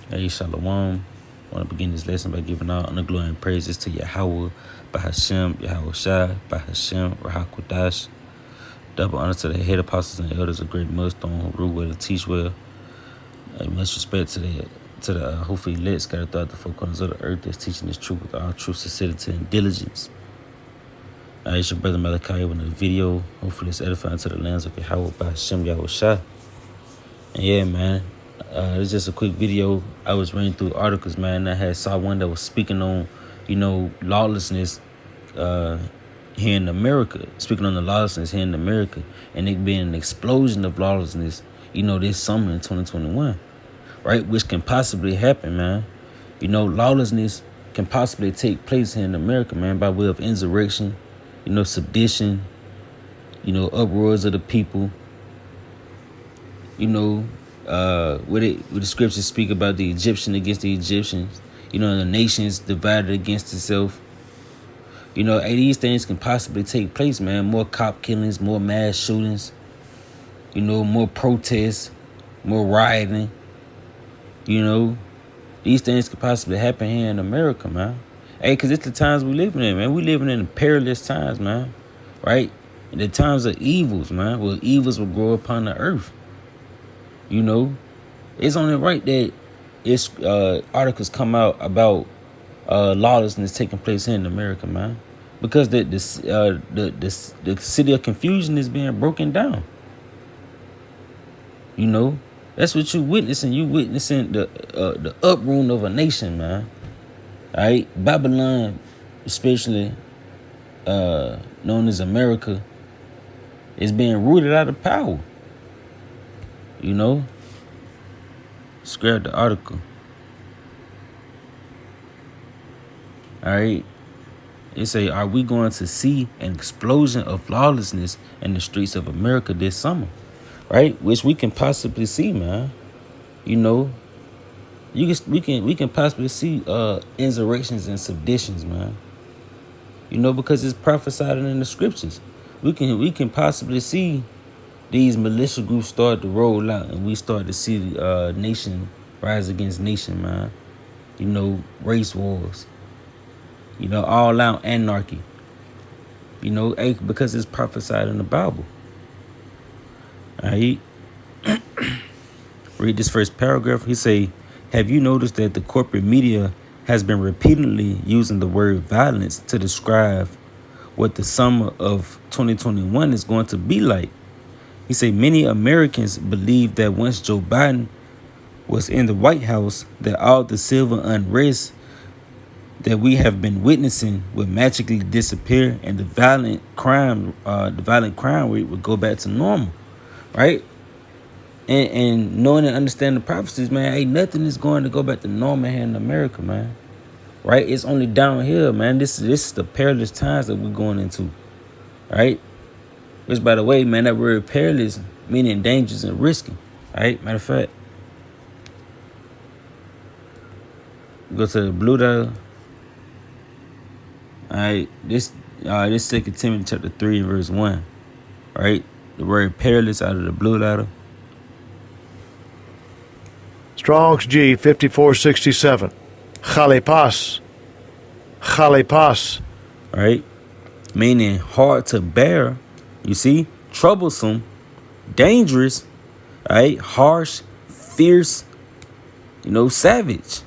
Hey, Shalom. I want to begin this lesson by giving all honor, glory, and praises to Yahweh, by Hashem, Yahweh Shai, by Hashem, Rahakwadash. Double honor to the head apostles and elders of great millstone who rule well and teach well. Much respect to the hopefully elect scattered throughout the four corners of the earth that's teaching this truth with all true sincerity and diligence. It's your brother Malachi with another video. Hopefully it's edifying to the lands of Yahweh by Hashem, Yahweh Shai. And yeah, man. It's just a quick video. I was reading through articles, man. I saw one that was speaking on, lawlessness here in America. Speaking on the lawlessness here in America. And it being an explosion of lawlessness, this summer in 2021. Right? Which can possibly happen, man. Lawlessness can possibly take place here in America, man, by way of insurrection, sedition, uproars of the people, where the scriptures speak about the Egyptian against the Egyptians, the nations divided against itself. These things can possibly take place, man. More cop killings, more mass shootings, more protests, more rioting. These things could possibly happen here in America, man. Hey, because it's the times we living in, man. We living in perilous times, man. Right? And the times of evils, man. Where evils will grow upon the earth. It's only right that it's articles come out about lawlessness taking place here in America, man, because the city of confusion is being broken down. That's what you witnessing. You witnessing the uproot of a nation, man. All right, Babylon, especially known as America, is being rooted out of power. Scrap the article. All right. It say, are we going to see an explosion of lawlessness in the streets of America this summer? Right? Which we can possibly see, man. We can possibly see insurrections and seditions, man. Because it's prophesied in the scriptures. We can possibly see these militia groups start to roll out, and we start to see nation rise against nation, man. Race wars. All out anarchy. Because it's prophesied in the Bible. All right. Read this first paragraph. He say, have you noticed that the corporate media has been repeatedly using the word violence to describe what the summer of 2021 is going to be like? He said many Americans believe that once Joe Biden was in the White House, that all the civil unrest that we have been witnessing would magically disappear, and the violent crime rate would go back to normal, right? And knowing and understanding the prophecies, man, ain't nothing is going to go back to normal here in America, man. Right? It's only downhill, man. This is the perilous times that we're going into, right? Which, by the way, man, that word perilous meaning dangerous and risky. All right, matter of fact, go to the blue letter. All right, this 2 Timothy chapter 3 and verse 1. All right, the word perilous out of the blue letter. Strong's G 5467. Chalepas. All right, meaning hard to bear. You see, troublesome, dangerous, all right, harsh, fierce, savage.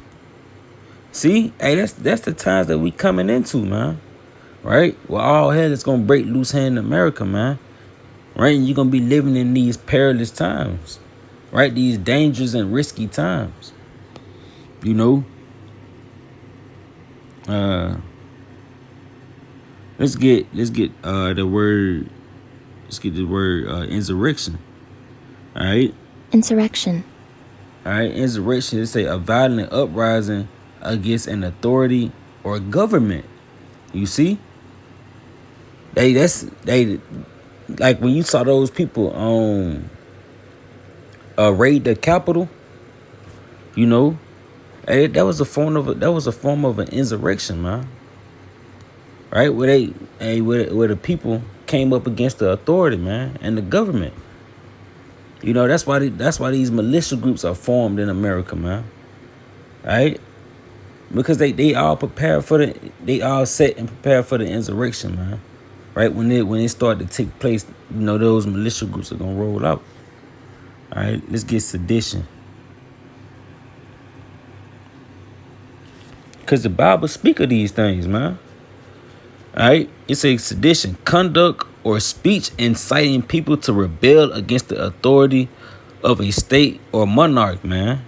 See, hey, that's the times that we coming into, man. Right? Well, all hell is gonna break loose here in America, man. Right? And you're gonna be living in these perilous times, right? These dangerous and risky times. Let's get the word. Let's get the word insurrection. All right. Insurrection. All right. Insurrection is a violent uprising against an authority or government. You see? They like when you saw those people raid the Capitol. That was a form of an insurrection, man. Right? Where the people came up against the authority, man, and the government. That's why these militia groups are formed in America, man. right? Because they all they all set and prepare for the insurrection, man. Right? When it start to take place, those militia groups are gonna roll out. All right, let's get sedition. Because the Bible speak of these things, man. All right, it says sedition, conduct or speech inciting people to rebel against the authority of a state or monarch, man.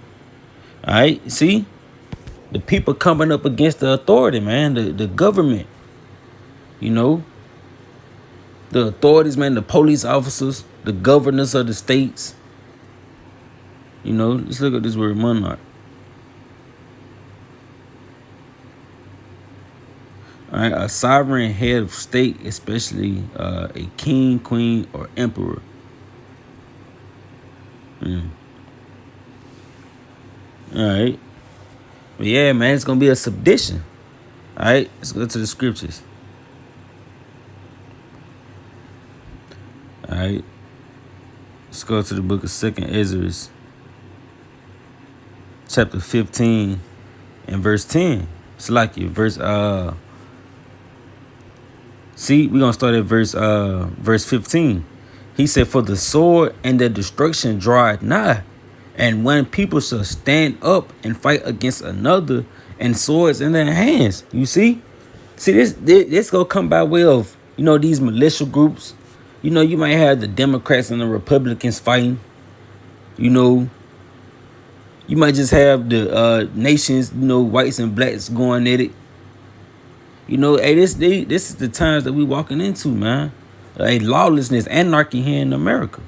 All right, see? The people coming up against the authority, man, the government. The authorities, man, the police officers, the governors of the states. Let's look at this word monarch. All right, a sovereign head of state, especially a king, queen, or emperor. All right. But yeah, man, it's going to be a sedition. All right, let's go to the scriptures. All right, let's go to the book of 2nd Ezra, chapter 15 and verse 10. It's like your verse, see, we're going to start at verse 15. He said, for the sword and the destruction draweth nigh, and when people shall stand up and fight against another, and swords in their hands. You see this gonna come by way of these militia groups. You might have the Democrats and the Republicans fighting. You might just have the nations, whites and blacks going at it. Hey, this is the times that we walking into, man. Lawlessness, anarchy here in America.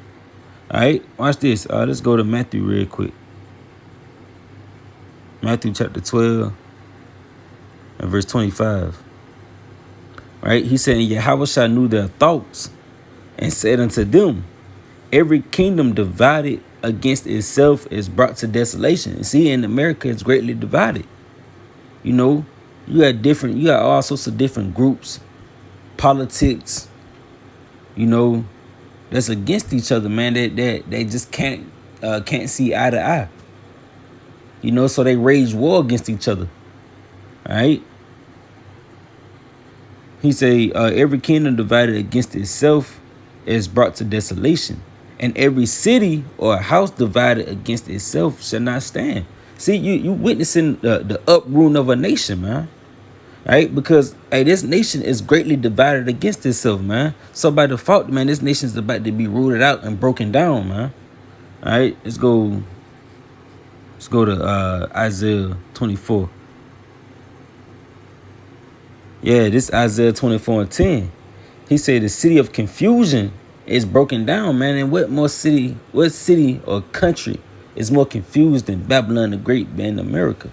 All right, watch this. Let's go to Matthew real quick. Matthew chapter 12 and verse 25. All right, he said, and Yahweh knew their thoughts and said unto them, every kingdom divided against itself is brought to desolation. And see, in America, it's greatly divided. You got all sorts of different groups, politics, that's against each other, man. They just can't see eye to eye. So they wage war against each other. All right. He say, every kingdom divided against itself is brought to desolation, and every city or house divided against itself shall not stand. See, you witnessing the uproot of a nation, man. Right? Because this nation is greatly divided against itself, man. So by default, man, this nation is about to be rooted out and broken down, man. All right, let's go to Isaiah 24. Yeah, this Isaiah 24 and 10. He said the city of confusion is broken down, man. And what city or country is more confused than Babylon the Great, man, America?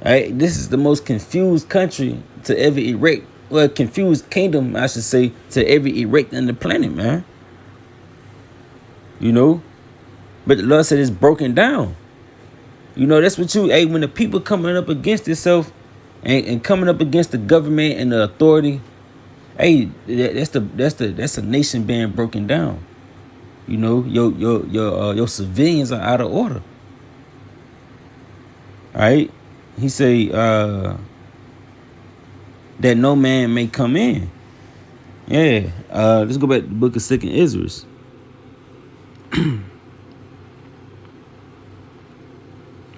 All right, this is the most confused country to ever erect. Well, confused kingdom, I should say, to ever erect on the planet, man. But the Lord said it's broken down. That's what when the people coming up against itself and coming up against the government and the authority, that's a nation being broken down. Your civilians are out of order. All right. He say that no man may come in. Yeah. Let's go back to the book of 2nd Ezra.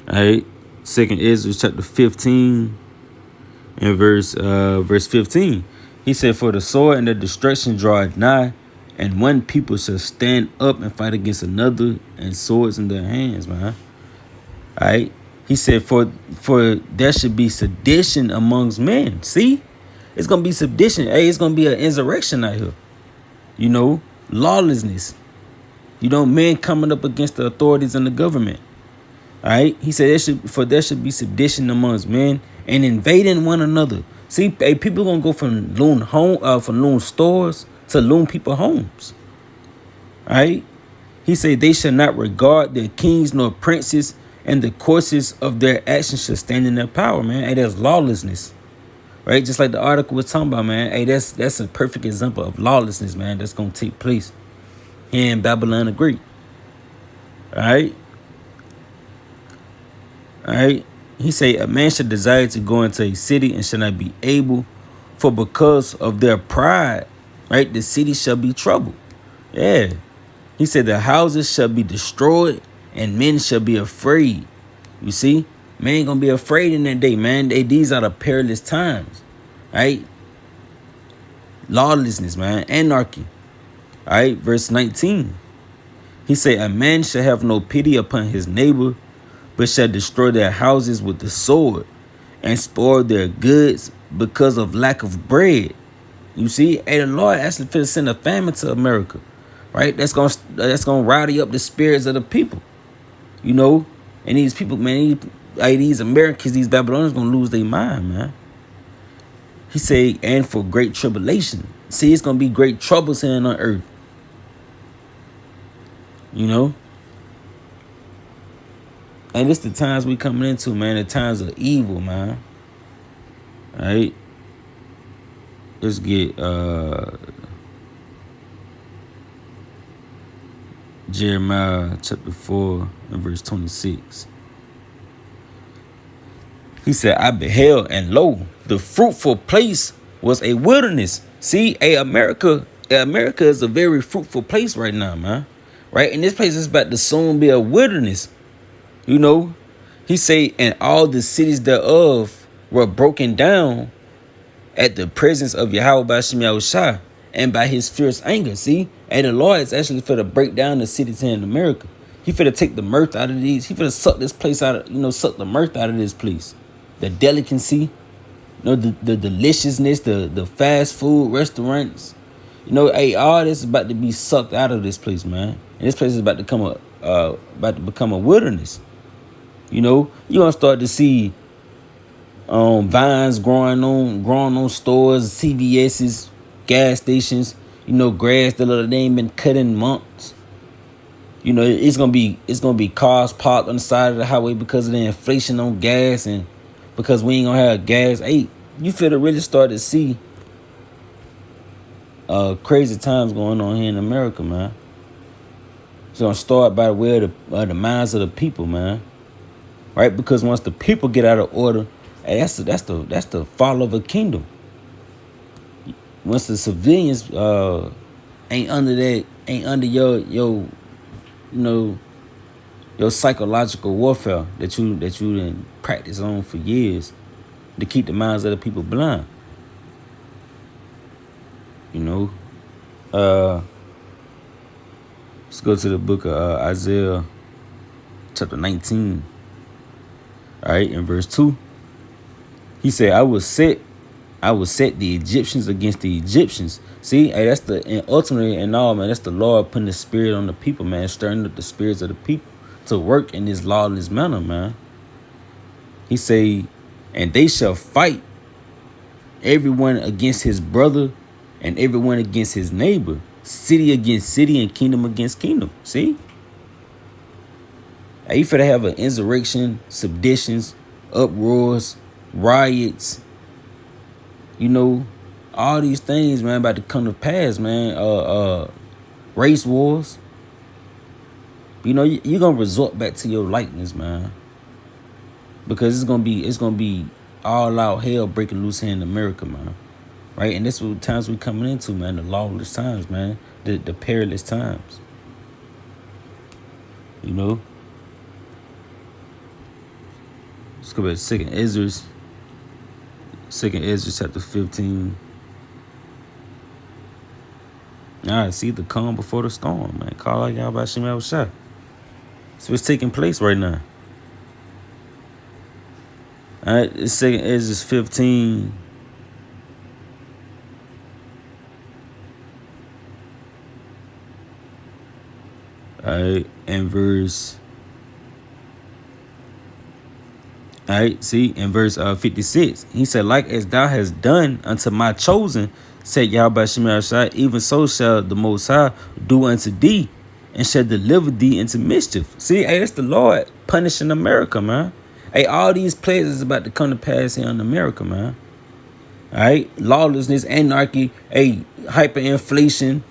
All right. 2nd Ezra chapter 15 and verse 15. He said, for the sword and the destruction draweth nigh, and one people shall stand up and fight against another, and swords in their hands, man. All right. He said, for there should be sedition amongst men. See? It's going to be sedition. It's going to be an insurrection out here. Lawlessness. Men coming up against the authorities and the government. All right? He said, there should be sedition amongst men and invading one another. See, people going to go from loon stores to loon people homes. All right? He said, they shall not regard their kings nor princes, and the courses of their actions shall stand in their power, man. That's lawlessness, right? Just like the article was talking about, man. That's a perfect example of lawlessness, man. That's gonna take place here in Babylon the Great. All right. All right. He say a man should desire to go into a city and shall not be able, for because of their pride, right, the city shall be troubled. Yeah. He said the houses shall be destroyed and men shall be afraid. You see, man ain't gonna be afraid in that day, man. These are the perilous times, right? Lawlessness, man, anarchy. All right, verse 19. He said, a man shall have no pity upon his neighbor, but shall destroy their houses with the sword and spoil their goods because of lack of bread. You see, hey, the Lord actually finna send a famine to America, right? That's gonna rowdy up the spirits of the people, you know. And these people, man, these Americans, these Babylonians, gonna lose their mind, man. He said, and for great tribulation. See, it's gonna be great troubles here on earth, you know. And it's the times we coming into, man. The times of evil, man. All right. Let's get Jeremiah chapter 4 and verse 26. He said, I beheld, and lo, the fruitful place was a wilderness. See, America is a very fruitful place right now, man. Right? And this place is about to soon be a wilderness. You know, he say, and all the cities thereof were broken down at the presence of Yahweh by Shem Yahushua and by his fierce anger. See, and the Lord is actually for to break down the cities here in America. He finna take the mirth out of these. He finna suck this place out of, suck the mirth out of this place. The delicacy, the deliciousness, the fast food restaurants. All this is about to be sucked out of this place, man. And this place is about to become a wilderness. You're gonna start to see vines growing on stores, CVS's, gas stations. Grass that they ain't been cut in months. It's gonna be cars parked on the side of the highway because of the inflation on gas and because we ain't gonna have gas. Hey, you feel to really start to see crazy times going on here in America, man. It's gonna start by the way of the minds of the people, man. Right? Because once the people get out of order, hey, that's the fall of a kingdom. Once the civilians ain't under your psychological warfare that you didn't practice on for years to keep the minds of the people blind. Let's go to the book of Isaiah chapter 19. All right, in verse 2. He said, I will set the Egyptians against the Egyptians. See, hey, ultimately and all, man, that's the Lord putting the spirit on the people, man, stirring up the spirits of the people to work in this lawless manner, man. He say, and they shall fight everyone against his brother and everyone against his neighbor, city against city and kingdom against kingdom. See? You finna have an insurrection, seditions, uproars, riots, all these things, man, about to come to pass, man. Race wars. You're gonna resort back to your likeness, man. Because it's gonna be all out hell breaking loose here in America, man. Right? And that's what times we coming into, man, the lawless times, man. The perilous times. Let's go back to Second Ezra chapter 15. All right, see the calm before the storm, man. Call out y'all by Shem Yahushua. So what's taking place right now. All right, it's Second Ezra 15. All right, and verse. All right, see, in verse 56, he said, like as thou hast done unto my chosen, said Yahweh Shem Yahushua, even so shall the Most High do unto thee, and shall deliver thee into mischief. See, hey, that's the Lord punishing America, man. Hey, all these plagues is about to come to pass here in America, man. All right, lawlessness, anarchy, hey, hyperinflation,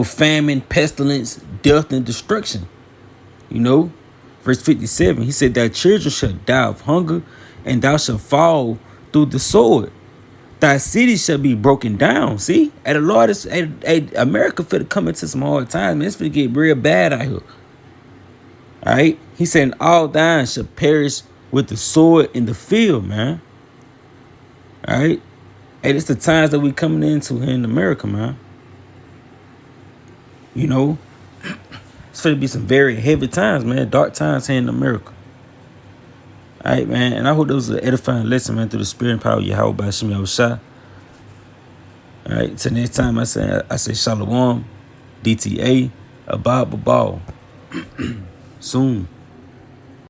famine, pestilence, death, and destruction. Verse 57, he said, thy children shall die of hunger, and thou shalt fall through the sword. Thy city shall be broken down. See? Hey, the Lord is, America finna come into some hard times, man. It's finna get real bad out here. All right? He said, all thine shall perish with the sword in the field, man. All right? Hey, it's the times that we coming into here in America, man. You know? It's finna be some very heavy times, man. Dark times here in America. All right, man. And I hope that was an edifying lesson, man, through the spirit and power of Yahweh by Shem Yahushua. All right. Till next time, I say Shalom, DTA, Abba Babal. Soon.